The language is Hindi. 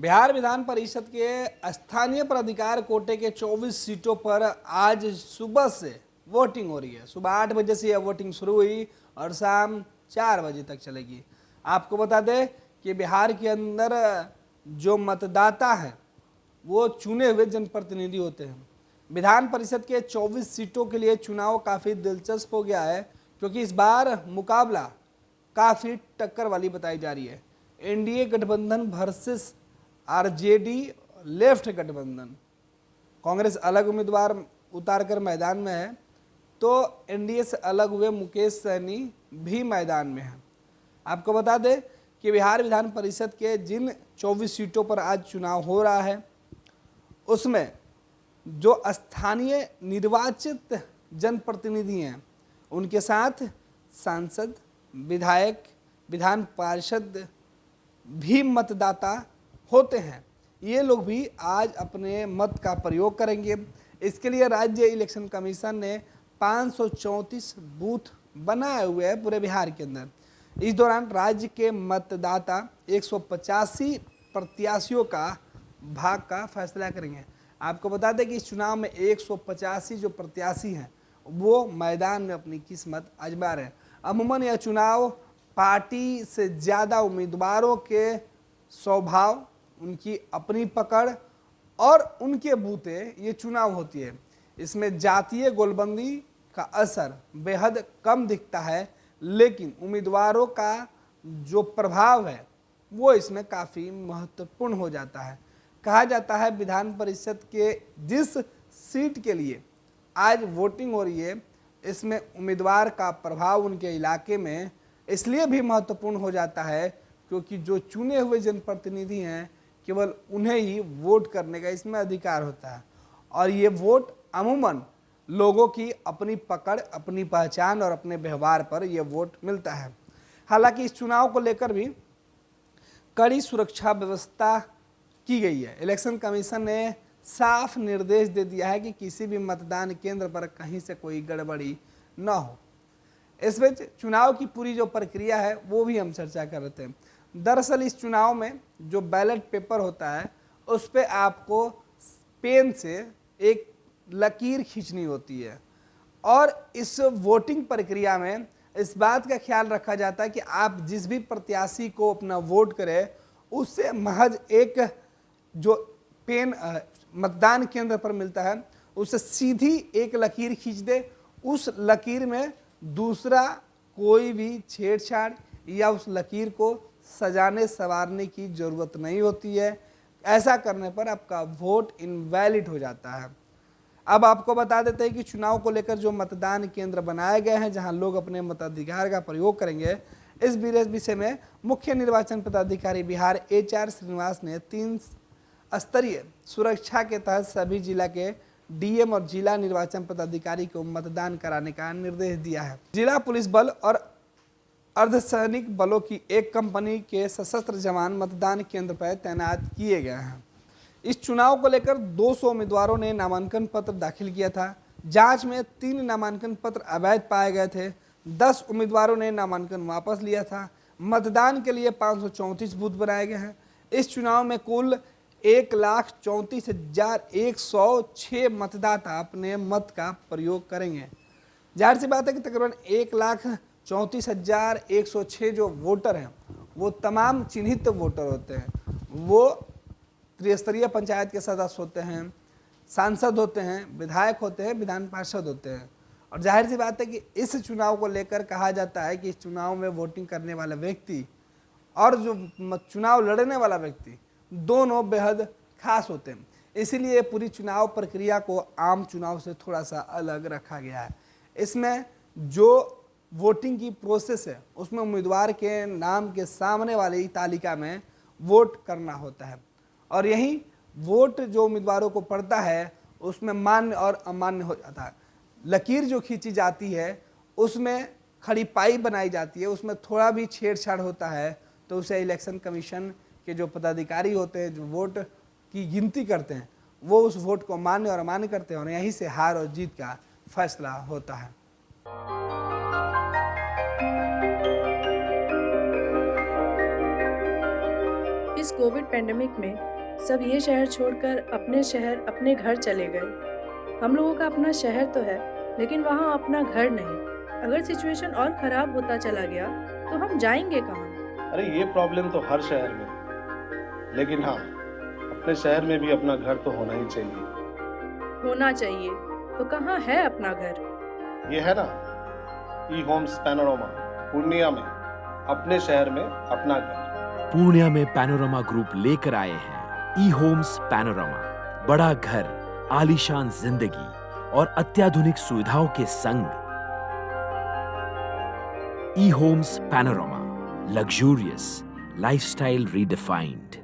बिहार विधान परिषद के स्थानीय प्राधिकार कोटे के 24 सीटों पर आज सुबह से वोटिंग हो रही है। सुबह 8 बजे से यह वोटिंग शुरू हुई और शाम 4 बजे तक चलेगी। आपको बता दें कि बिहार के अंदर जो मतदाता हैं वो चुने हुए जनप्रतिनिधि होते हैं। विधान परिषद के 24 सीटों के लिए चुनाव काफ़ी दिलचस्प हो गया है, क्योंकि इस बार मुकाबला काफ़ी टक्कर वाली बताई जा रही है। एनडीए गठबंधन वर्सेस आरजेडी लेफ्ट गठबंधन। कांग्रेस अलग उम्मीदवार उतार कर मैदान में है, तो एनडीए से अलग हुए मुकेश सहनी भी मैदान में हैं। आपको बता दें कि बिहार विधान परिषद के जिन 24 सीटों पर आज चुनाव हो रहा है, उसमें जो स्थानीय निर्वाचित जनप्रतिनिधि हैं उनके साथ सांसद, विधायक, विधान पार्षद भी मतदाता होते हैं। ये लोग भी आज अपने मत का प्रयोग करेंगे। इसके लिए राज्य इलेक्शन कमीशन ने 534 बूथ बनाए हुए हैं पूरे बिहार के अंदर। इस दौरान राज्य के मतदाता 185 प्रत्याशियों का भाग का फैसला करेंगे। आपको बता दें कि इस चुनाव में 185 जो प्रत्याशी हैं वो मैदान में अपनी किस्मत आजमा रहे हैं। अमूमन यह चुनाव पार्टी से ज़्यादा उम्मीदवारों के स्वभाव, उनकी अपनी पकड़ और उनके बूते ये चुनाव होती है। इसमें जातीय गोलबंदी का असर बेहद कम दिखता है, लेकिन उम्मीदवारों का जो प्रभाव है वो इसमें काफ़ी महत्वपूर्ण हो जाता है। कहा जाता है विधान परिषद के जिस सीट के लिए आज वोटिंग हो रही है, इसमें उम्मीदवार का प्रभाव उनके इलाके में इसलिए भी महत्वपूर्ण हो जाता है क्योंकि जो चुने हुए जनप्रतिनिधि हैं केवल उन्हें ही वोट करने का इसमें अधिकार होता है। और ये वोट अमूमन लोगों की अपनी पकड़, अपनी पहचान और अपने व्यवहार पर यह वोट मिलता है। हालांकि इस चुनाव को लेकर भी कड़ी सुरक्षा व्यवस्था की गई है। इलेक्शन कमीशन ने साफ निर्देश दे दिया है कि किसी भी मतदान केंद्र पर कहीं से कोई गड़बड़ी न हो। इस बीच चुनाव की पूरी जो प्रक्रिया है वो भी हम चर्चा कर रहे थे। दरअसल इस चुनाव में जो बैलेट पेपर होता है उस पर आपको पेन से एक लकीर खींचनी होती है, और इस वोटिंग प्रक्रिया में इस बात का ख्याल रखा जाता है कि आप जिस भी प्रत्याशी को अपना वोट करें उससे महज एक जो पेन मतदान केंद्र पर मिलता है उससे सीधी एक लकीर खींच दे। उस लकीर में दूसरा कोई भी छेड़छाड़ या उस लकीर को सजाने संवारने की ज़रूरत नहीं होती है। ऐसा करने पर आपका वोट इनवैलिड हो जाता है। अब आपको बता देते हैं कि चुनाव को लेकर जो मतदान केंद्र बनाए गए हैं जहां लोग अपने मताधिकार का प्रयोग करेंगे, इस विषय में मुख्य निर्वाचन पदाधिकारी बिहार HR श्रीनिवास ने 3 स्तरीय सुरक्षा के तहत सभी जिला के DM और जिला निर्वाचन पदाधिकारी को मतदान कराने का निर्देश दिया है। जिला पुलिस बल और अर्धसैनिक बलों की एक कंपनी के सशस्त्र जवान मतदान केंद्र पर तैनात किए गए हैं। इस चुनाव को लेकर 200 उम्मीदवारों ने नामांकन पत्र दाखिल किया था। जांच में 3 नामांकन पत्र अवैध पाए गए थे। 10 उम्मीदवारों ने नामांकन वापस लिया था। मतदान के लिए 534 बूथ बनाए गए हैं। इस चुनाव में कुल 1,34,106 मतदाता अपने मत का प्रयोग करेंगे। जाहिर सी बात है कि तकरीबन 1,34,106 जो वोटर हैं वो तमाम चिन्हित वोटर होते हैं। वो त्रिस्तरीय पंचायत के सदस्य होते हैं, सांसद होते हैं, विधायक होते हैं, विधान पार्षद होते हैं। और जाहिर सी बात है कि इस चुनाव को लेकर कहा जाता है कि इस चुनाव में वोटिंग करने वाला व्यक्ति और जो चुनाव लड़ने वाला व्यक्ति दोनों बेहद खास होते हैं। इसीलिए पूरी चुनाव प्रक्रिया को आम चुनाव से थोड़ा सा अलग रखा गया है। इसमें जो वोटिंग की प्रोसेस है उसमें उम्मीदवार के नाम के सामने वाली तालिका में वोट करना होता है, और यही वोट जो उम्मीदवारों को पड़ता है उसमें मान्य और अमान्य हो जाता है। लकीर जो खींची जाती है उसमें खड़ी पाई बनाई जाती है, उसमें थोड़ा भी छेड़छाड़ होता है तो उसे इलेक्शन कमीशन के जो पदाधिकारी होते हैं, जो वोट की गिनती करते हैं, वो उस वोट को मान्य और अमान्य करते हैं और यहीं से हार और जीत का फैसला होता है। इस कोविड पैंडेमिक में सब ये शहर छोड़कर अपने शहर, अपने घर चले गए। हम लोगों का अपना शहर तो है, लेकिन वहाँ अपना घर नहीं। अगर सिचुएशन और खराब होता चला गया, तो हम जाएंगे कहाँ? अरे ये प्रॉब्लम तो हर शहर में है, लेकिन हाँ, अपने शहर में भी अपना घर तो होना ही चाहिए। होना चाहिए, तो कहाँ है अपना घर? ये है ना, ई होम्स पैनोरामा, पूर्णिया में, अपने शहर में अपना घर। पूर्णिया में पैनोरामा ग्रुप लेकर आए हैं ई होम्स पैनोरामा। बड़ा घर, आलीशान जिंदगी और अत्याधुनिक सुविधाओं के संग। E homes panorama, luxurious lifestyle redefined.